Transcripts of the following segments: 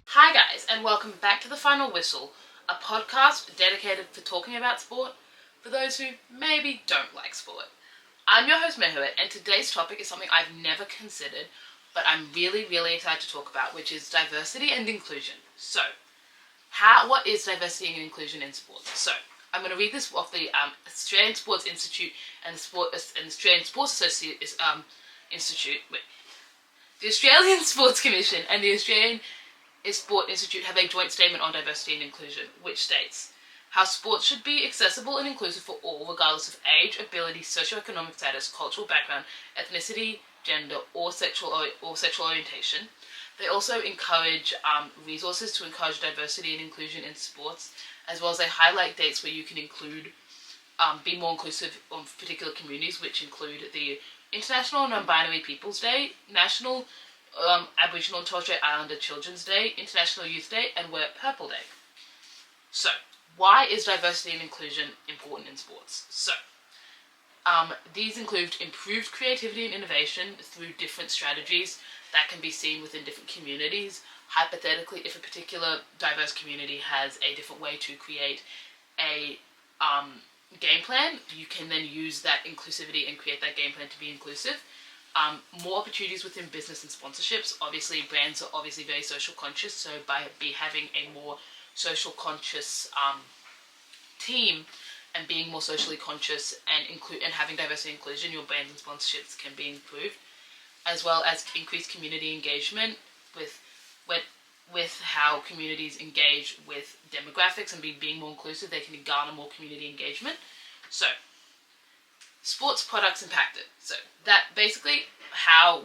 Hi guys, and welcome back to The Final Whistle, a podcast dedicated for talking about sport for those who maybe don't like sport. I'm your host Mehmet, and today's topic is something I've never considered, but I'm really excited to talk about, which is diversity and inclusion. So, what is diversity and inclusion in sports? So, I'm going to read this off the Australian Sports Institute and the Australian Sports Institute. The Australian Sports Commission and the Australian Sport Institute have a joint statement on diversity and inclusion, which states how sports should be accessible and inclusive for all, regardless of age, ability, socioeconomic status, cultural background, ethnicity, gender, or sexual orientation. They also encourage resources to encourage diversity and inclusion in sports, as well as they highlight dates where you can be more inclusive of particular communities, which include the International Non-Binary Peoples Day, National Aboriginal and Torres Strait Islander Children's Day, International Youth Day, and Wear It Purple Day. So, why is diversity and inclusion important in sports? So, these include improved creativity and innovation through different strategies that can be seen within different communities. Hypothetically, if a particular diverse community has a different way to create a game plan, you can then use that inclusivity and create that game plan to be inclusive. More opportunities within business and sponsorships. Obviously, brands are obviously very social conscious, so by having a more social conscious team and being more socially conscious and having diversity and inclusion, your brands and sponsorships can be improved, as well as increased community engagement with how communities engage with demographics and being more inclusive, they can garner more community engagement. So, sports products impacted. So that basically how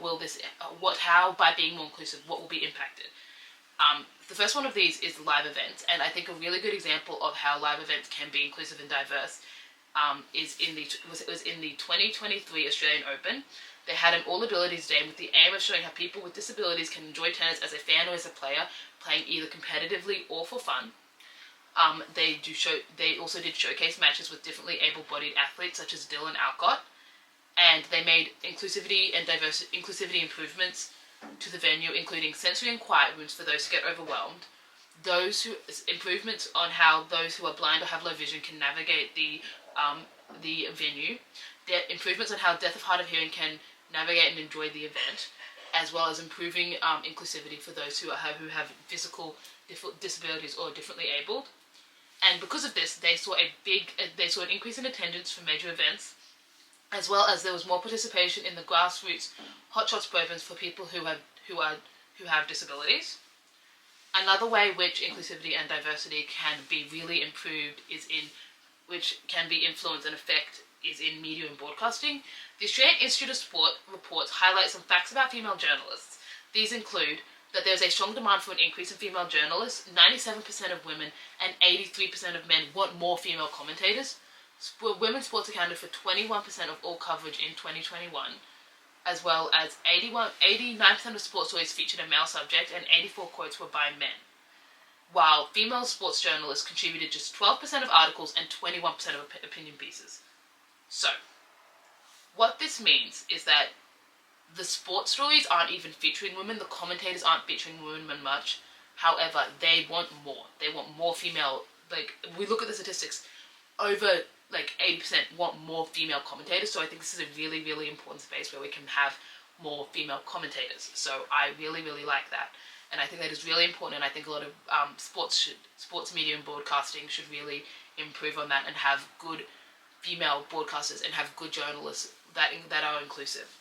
by being more inclusive, what will be impacted? The first one of these is live events, and I think a really good example of how live events can be inclusive and diverse was in the 2023 Australian Open. They had an All Abilities Day with the aim of showing how people with disabilities can enjoy tennis as a fan or as a player, playing either competitively or for fun. They also did showcase matches with differently able-bodied athletes such as Dylan Alcott, and they made inclusivity improvements to the venue, including sensory and quiet rooms for those who get overwhelmed. Improvements on how those who are blind or have low vision can navigate the venue. Improvements on how deaf or hard of hearing can navigate and enjoy the event, as well as improving inclusivity for those who have physical disabilities or are differently abled. And because of this, they saw an increase in attendance for major events, as well as there was more participation in the grassroots hotshots programs for people who have disabilities. Another way which inclusivity and diversity can be really improved which can be influenced and affect is in media and broadcasting. The Australian Institute of Sport reports highlight some facts about female journalists. These include that there's a strong demand for an increase in female journalists. 97% of women and 83% of men want more female commentators. Women's sports accounted for 21% of all coverage in 2021, as well as 89% of sports stories featured a male subject and 84 quotes were by men, while female sports journalists contributed just 12% of articles and 21% of opinion pieces. So, what this means is that the sports stories aren't even featuring women, the commentators aren't featuring women much. However, they want more. They want more female, we look at the statistics, over 80% want more female commentators, so I think this is a really important space where we can have more female commentators. So I really like that. And I think that is really important, and I think a lot of sports media and broadcasting should really improve on that and have good female broadcasters and have good journalists that are inclusive.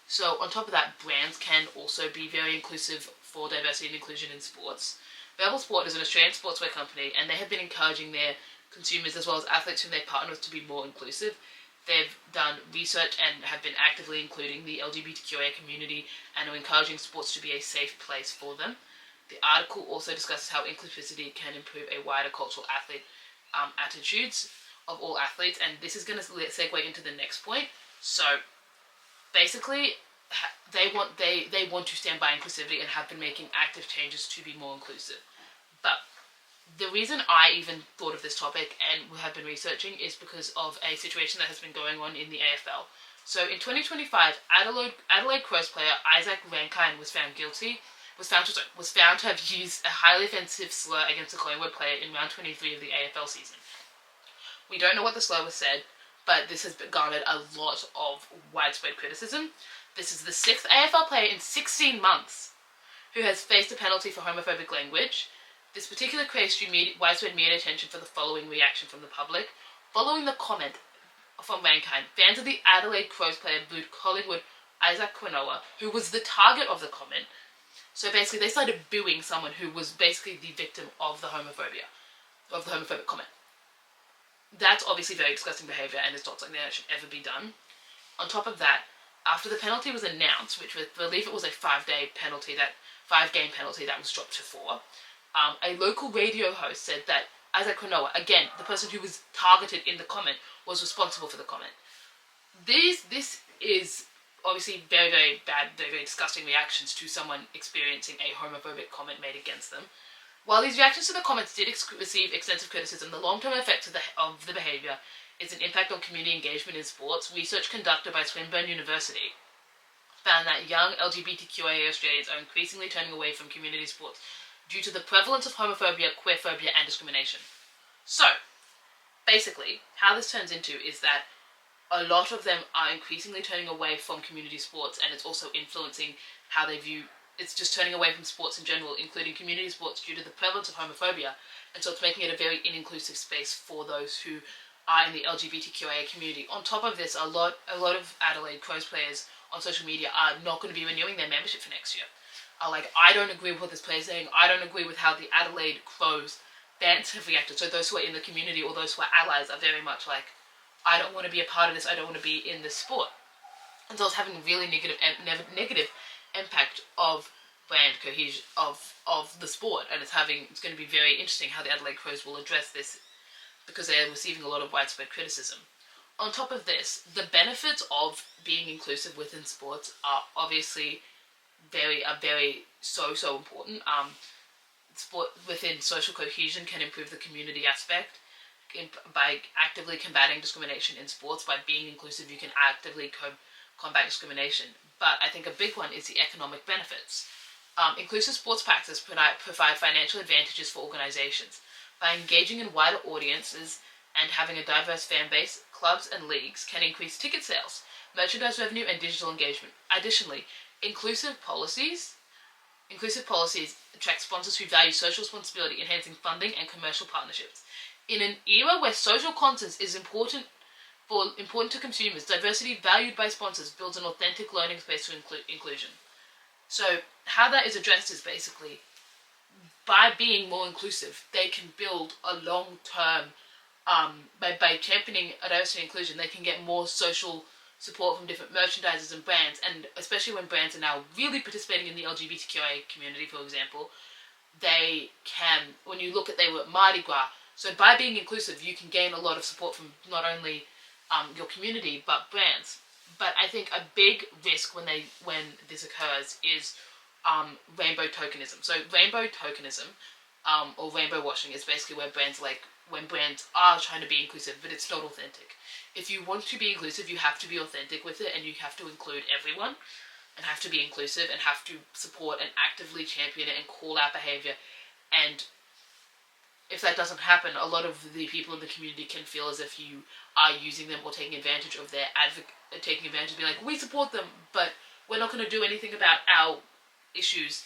So on top of that, brands can also be very inclusive for diversity and inclusion in sports. Verbal Sport is an Australian sportswear company, and they have been encouraging their consumers as well as athletes whom they partner with to be more inclusive. They've done research and have been actively including the LGBTQIA community and are encouraging sports to be a safe place for them. The article also discusses how inclusivity can improve a wider cultural attitudes of all athletes, and this is going to segue into the next point. So basically, they want to stand by inclusivity and have been making active changes to be more inclusive. But the reason I even thought of this topic and have been researching is because of a situation that has been going on in the AFL, So in 2025, Adelaide Crows player Isaac Rankine was found to have used a highly offensive slur against a Collingwood player in round 23 of the AFL season. We don't know what the slur was said, but this has garnered a lot of widespread criticism. This is the 6th AFL player in 16 months who has faced a penalty for homophobic language. This particular case drew widespread media attention for the following reaction from the public. Following the comment from Rankine, fans of the Adelaide Crows player booed Collingwood Isaac Quinoa, who was the target of the comment. So basically they started booing someone who was basically the victim of the homophobic comment. That's obviously very disgusting behaviour, and it's not something that should ever be done. On top of that, after the penalty was announced, which I believe it was a 5-game penalty that was dropped to 4, a local radio host said that Isaac Quinoa, again, the person who was targeted in the comment, was responsible for the comment. This is obviously very, very bad, very, very disgusting reactions to someone experiencing a homophobic comment made against them. While these reactions to the comments did receive extensive criticism, the long-term effects of the behaviour is an impact on community engagement in sports. Research conducted by Swinburne University found that young LGBTQIA Australians are increasingly turning away from community sports due to the prevalence of homophobia, queerphobia and discrimination. So, basically, how this turns into is that a lot of them are increasingly turning away from community sports, and it's also influencing how they view. It's just turning away from sports in general, including community sports, due to the prevalence of homophobia, and so it's making it a very inclusive space for those who are in the LGBTQIA community. On top of this, a lot of Adelaide Crows players on social media are not going to be renewing their membership for next year. I don't agree with what this player is saying. I don't agree with how the Adelaide Crows fans have reacted. So those who are in the community or those who are allies are very much like, I don't want to be a part of this. I don't want to be in this sport. And so it's having a really negative impact of brand cohesion of the sport, and it's going to be very interesting how the Adelaide Crows will address this, because they're receiving a lot of widespread criticism. On top of this, the benefits of being inclusive within sports are obviously very important. Sport within social cohesion can improve the community aspect by actively combating discrimination in sports. By being inclusive, you can actively combat discrimination. But I think a big one is the economic benefits. Inclusive sports practices provide financial advantages for organisations. By engaging in wider audiences and having a diverse fan base, clubs and leagues can increase ticket sales, merchandise revenue and digital engagement. Additionally, inclusive policies attract sponsors who value social responsibility, enhancing funding and commercial partnerships. In an era where social content is important to consumers, diversity valued by sponsors builds an authentic learning space for inclusion. So how that is addressed is basically, by being more inclusive, they can build a long-term, by championing diversity and inclusion, they can get more social support from different merchandisers and brands, and especially when brands are now really participating in the LGBTQIA community, for example, they can, when you look at, they were at Mardi Gras, so by being inclusive, you can gain a lot of support from not only your community, but brands. But I think a big risk when this occurs is rainbow tokenism. So rainbow tokenism, or rainbow washing, is basically where when brands are trying to be inclusive, but it's not authentic. If you want to be inclusive, you have to be authentic with it, and you have to include everyone, and have to be inclusive, and have to support and actively champion it and call out behaviour. And if that doesn't happen, a lot of the people in the community can feel as if you are using them or taking advantage of being like, we support them, but we're not going to do anything about our issues,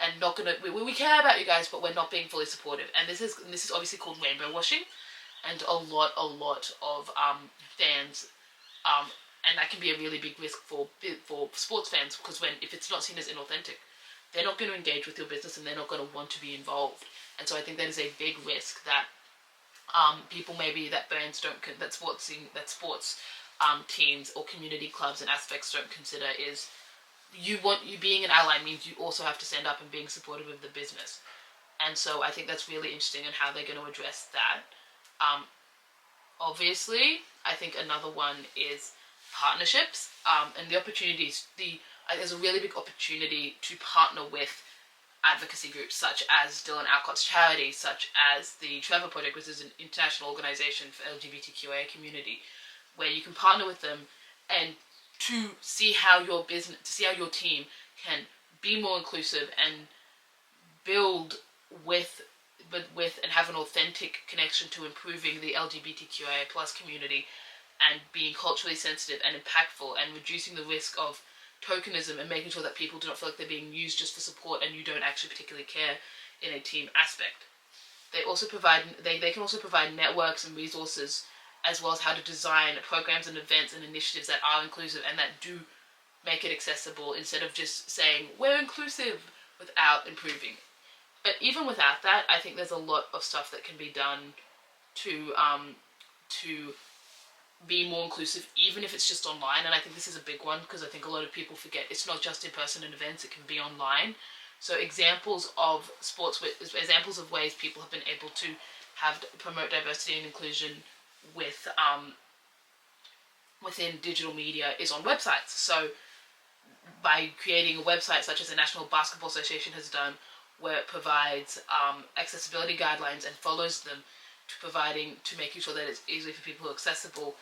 and not going to, we care about you guys, but we're not being fully supportive. And this is obviously called rainbow washing, and a lot of fans, and that can be a really big risk for sports fans, because if it's not seen as inauthentic, they're not going to engage with your business, and they're not going to want to be involved. And so I think that is a big risk that people that sports teams or community clubs and aspects don't consider is, you being an ally means you also have to stand up and being supportive of the business. And so I think that's really interesting in how they're going to address that. Obviously, I think another one is partnerships, and the opportunities. There's a really big opportunity to partner with advocacy groups such as Dylan Alcott's charity, such as the Trevor Project, which is an international organisation for LGBTQIA community, where you can partner with them and to see how your business, to see how your team can be more inclusive and build with and have an authentic connection to improving the LGBTQIA plus community and being culturally sensitive and impactful and reducing the risk of tokenism and making sure that people do not feel like they're being used just for support and you don't actually particularly care in a team aspect. They also provide they can also provide networks and resources as well as how to design programs and events and initiatives that are inclusive and that do make it accessible instead of just saying we're inclusive without improving. But even without that, I think there's a lot of stuff that can be done to be more inclusive, even if it's just online. And I think this is a big one because I think a lot of people forget it's not just in-person events, it can be online. So examples of examples of ways people have been able to promote diversity and inclusion with within digital media is on websites. So by creating a website such as the National Basketball Association has done, where it provides accessibility guidelines and follows them to making sure that it's easy for people, accessible.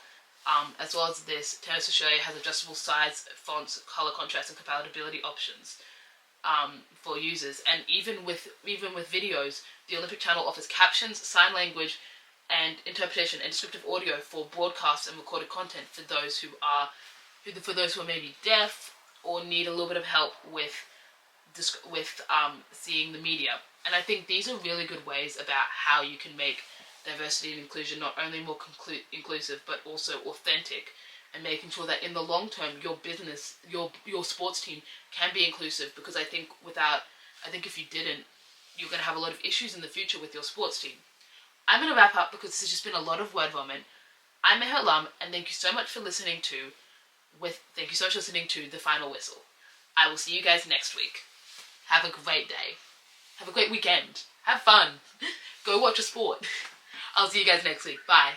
As well as this, Tennis Australia has adjustable size, fonts, color contrast, and compatibility options for users. And even with videos, the Olympic Channel offers captions, sign language, and interpretation and descriptive audio for broadcast and recorded content for those who are maybe deaf or need a little bit of help with seeing the media. And I think these are really good ways about how you can make diversity and inclusion not only more inclusive but also authentic, and making sure that in the long term your business, your sports team can be inclusive. Because I think if you didn't, you're going to have a lot of issues in the future with your sports team. I'm going to wrap up because this has just been a lot of word vomit. I'm Meher Lam, and thank you so much for listening to The Final Whistle. I will see you guys next week. Have a great day. Have a great weekend. Have fun. Go watch a sport. I'll see you guys next week. Bye.